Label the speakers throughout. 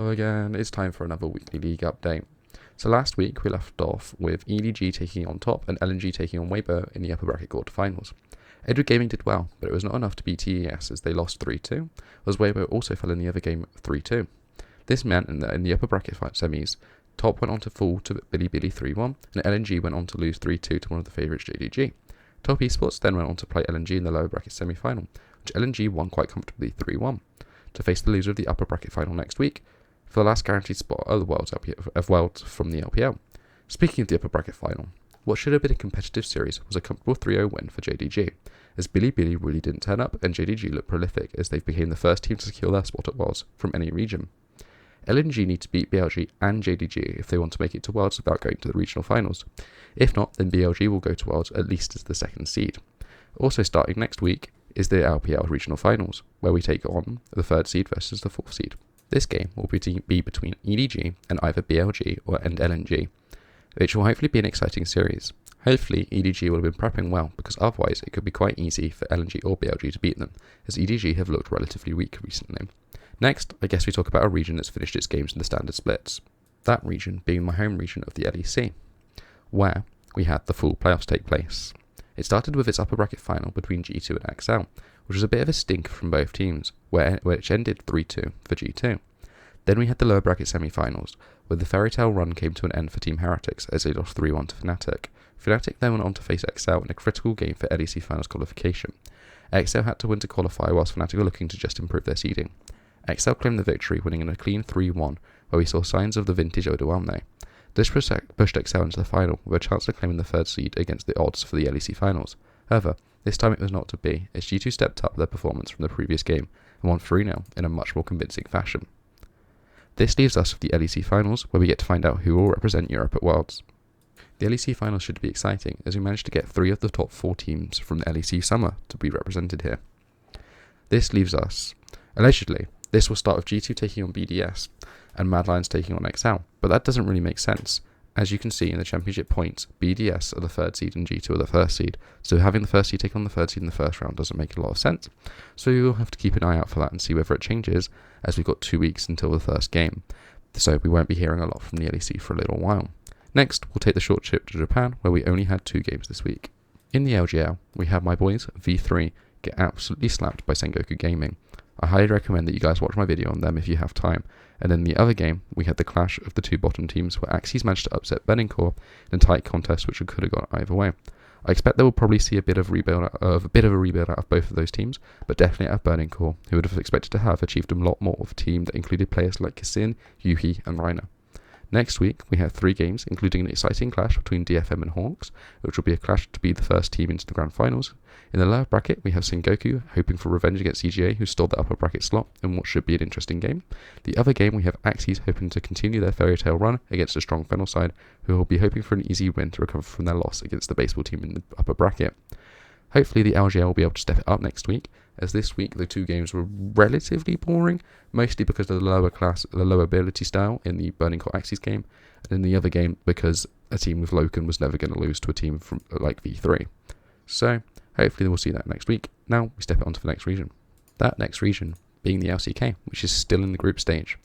Speaker 1: Again, it's time for another weekly league update. So last week we left off with EDG taking on top and LNG taking on Weibo in the upper bracket quarterfinals. Edward Gaming did well, but it was not enough to beat TES as they lost 3-2, as Weibo also fell in the other game 3-2. This meant that in the upper bracket semis, Top went on to fall to Billy 3-1, and LNG went on to lose 3-2 to one of the favourites JDG. Top Esports then went on to play LNG in the lower bracket semi-final, which LNG won quite comfortably 3-1, to face the loser of the upper bracket final next week, for the last guaranteed spot of Worlds from the LPL. Speaking of the upper bracket final, what should have been a competitive series was a comfortable 3-0 win for JDG, as Billy really didn't turn up and JDG looked prolific as they became the first team to secure their spot at Worlds from any region. LNG need to beat BLG and JDG if they want to make it to Worlds without going to the regional finals. If not, then BLG will go to Worlds at least as the second seed. Also starting next week is the LPL regional finals, where we take on the third seed versus the fourth seed. This game will be between EDG and either BLG and LNG, which will hopefully be an exciting series. Hopefully EDG will have been prepping well, because otherwise it could be quite easy for LNG or BLG to beat them, as EDG have looked relatively weak recently. Next, I guess we talk about a region that's finished its games in the standard splits. That region being my home region of the LEC, where we had the full playoffs take place. It started with its upper bracket final between G2 and XL, which was a bit of a stinker from both teams, which ended 3-2 for G2. Then we had the lower bracket semi-finals, where the fairy tale run came to an end for Team Heretics as they lost 3-1 to Fnatic. Fnatic then went on to face XL in a critical game for LEC finals qualification. XL had to win to qualify whilst Fnatic were looking to just improve their seeding. XL claimed the victory, winning in a clean 3-1, where we saw signs of the vintage Odoamne. This pushed XL into the final, with a chance of claiming the third seed against the odds for the LEC finals. However, this time it was not to be, as G2 stepped up their performance from the previous game and won 3-0 in a much more convincing fashion. This leaves us with the LEC finals, where we get to find out who will represent Europe at Worlds. The LEC finals should be exciting, as we managed to get 3 of the top 4 teams from the LEC summer to be represented here. This leaves us, allegedly, this will start with G2 taking on BDS and Mad Lions taking on XL, but that doesn't really make sense. As you can see in the championship points, BDS are the third seed and G2 are the first seed, so having the first seed take on the third seed in the first round doesn't make a lot of sense. So you'll have to keep an eye out for that and see whether it changes, as we've got 2 weeks until the first game, so we won't be hearing a lot from the LEC for a little while. Next, we'll take the short trip to Japan, where we only had 2 games this week. In the LGL, we have my boys, V3, get absolutely slapped by Sengoku Gaming. I highly recommend that you guys watch my video on them if you have time. And in the other game, we had the clash of the 2 bottom teams, where Axis managed to upset Burning Core in a tight contest which could have gone either way. I expect that we'll probably see a bit of a rebuild out of both of those teams, but definitely out of Burning Core, who would have expected to have achieved a lot more with a team that included players like Kassin, Yuhi, and Reiner. Next week, we have 3 games, including an exciting clash between DFM and Hawks, which will be a clash to be the first team into the grand finals. In the lower bracket, we have Sengoku, hoping for revenge against CGA, who stole the upper bracket slot in what should be an interesting game. The other game, we have Axis hoping to continue their fairy tale run against a strong Fennel side, who will be hoping for an easy win to recover from their loss against the baseball team in the upper bracket. Hopefully the LGL will be able to step it up next week, as this week the 2 games were relatively boring, mostly because of the lower ability style in the Burning Core Axis game, and in the other game because a team with Loken was never going to lose to a team from like V3. So hopefully we'll see that next week. Now we step it onto the next region. That next region being the LCK, which is still in the group stage.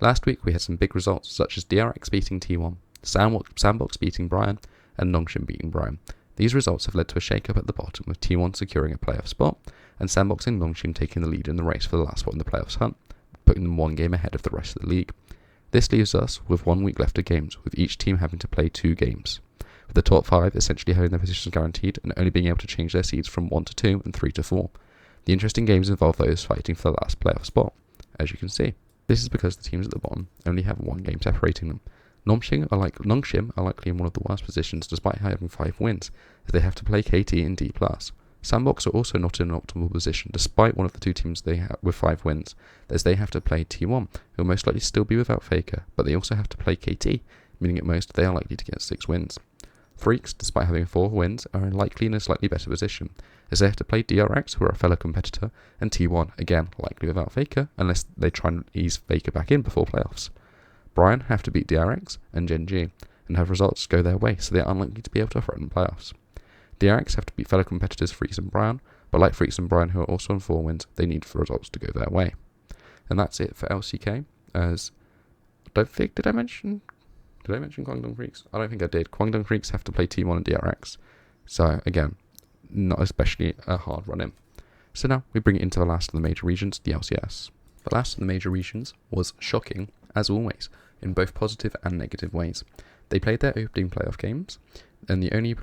Speaker 1: Last week we had some big results, such as DRX beating T1, Sandbox beating Brian, and Nongshim beating Brian. These results have led to a shake-up at the bottom, with T1 securing a playoff spot, and Sandbox and Nongshim taking the lead in the race for the last spot in the playoffs hunt, putting them 1 game ahead of the rest of the league. This leaves us with 1 week left of games, with each team having to play 2 games, with the top 5 essentially having their positions guaranteed and only being able to change their seeds from 1 to 2 and 3 to 4. The interesting games involve those fighting for the last playoff spot, as you can see. This is because the teams at the bottom only have 1 game separating them. Nongshim are likely in one of the worst positions despite having 5 wins, as they have to play KT and D+. Sandbox are also not in an optimal position despite one of the 2 teams they have with 5 wins, as they have to play T1, who will most likely still be without Faker, but they also have to play KT, meaning at most they are likely to get 6 wins. Freaks, despite having 4 wins, are likely in a slightly better position, as they have to play DRX, who are a fellow competitor, and T1, again likely without Faker, unless they try and ease Faker back in before playoffs. Brian have to beat DRX and Gen G, and have results go their way, so they are unlikely to be able to threaten playoffs. DRX have to beat fellow competitors Freaks and Brian, but like Freaks and Brian, who are also on 4 wins, they need for results to go their way. And that's it for LCK, as Don't think, did I mention Guangdong Freaks? I don't think I did. Guangdong Freaks have to play T1 and DRX. So, again, not especially a hard run in. So now we bring it into the last of the major regions, the LCS. The last of the major regions was shocking, as always, in both positive and negative ways. They played their opening playoff games, and they only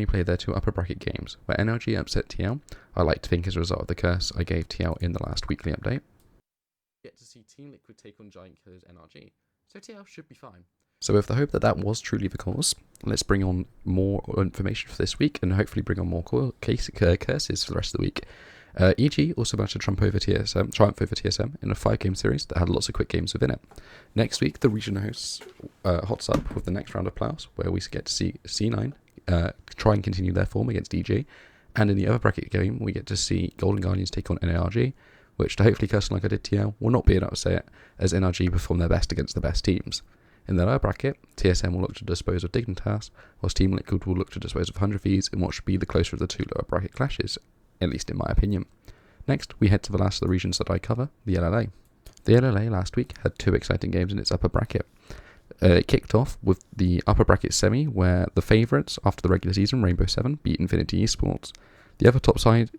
Speaker 1: played their 2 upper bracket games, where NRG upset TL, I like to think as a result of the curse I gave TL in the last weekly update. Get to see Team Liquid take on Giant Killers NRG, so TL should be fine. So with the hope that that was truly the cause, let's bring on more information for this week, and hopefully bring on more curses for the rest of the week. EG also managed to triumph over TSM in a 5-game series that had lots of quick games within it. Next week, the region hosts hots up with the next round of playoffs, where we get to see C9 try and continue their form against EG, and in the other bracket game, we get to see Golden Guardians take on NARG, which, to hopefully curse like I did TL, will not be enough to say it, as NRG perform their best against the best teams. In the lower bracket, TSM will look to dispose of Dignitas, whilst Team Liquid will look to dispose of 100 Vs in what should be the closer of the 2 lower bracket clashes, at least in my opinion. Next, we head to the last of the regions that I cover, the LLA. The LLA last week had 2 exciting games in its upper bracket. It kicked off with the upper bracket semi, where the favourites after the regular season, Rainbow 7, beat Infinity Esports. The other top side,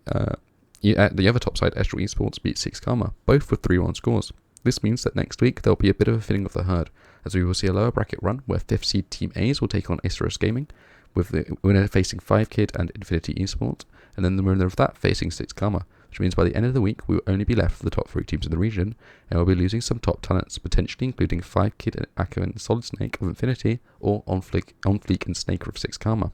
Speaker 1: Estral Esports, beat 6 Karma, both with 3-1 scores. This means that next week there'll be a bit of a thinning of the herd, as we will see a lower bracket run where 5th seed Team A's will take on Isurus Gaming, with the winner facing 5Kid and Infinity Esports, and then the winner of that facing 6 Karma, which means by the end of the week we will only be left with the top 3 teams in the region, and we'll be losing some top talents, potentially including 5Kid and Akko and Solid Snake of Infinity, or On Fleek and Snaker of 6 Karma.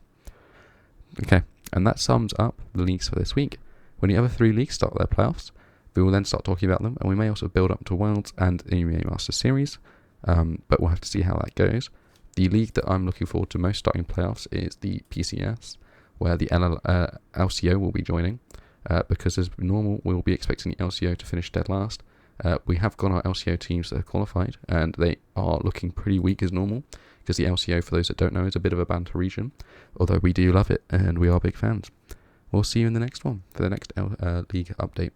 Speaker 1: Okay, and that sums up the leagues for this week. When the other 3 leagues start their playoffs, we will then start talking about them, and we may also build up to Worlds and the EMEA Masters Series, but we'll have to see how that goes. The league that I'm looking forward to most starting playoffs is the PCS, where the LCO will be joining, because as normal, we will be expecting the LCO to finish dead last. We have got our LCO teams that are qualified, and they are looking pretty weak as normal, because the LCO, for those that don't know, is a bit of a banter region, although we do love it, and we are big fans. We'll see you in the next one for the next league update.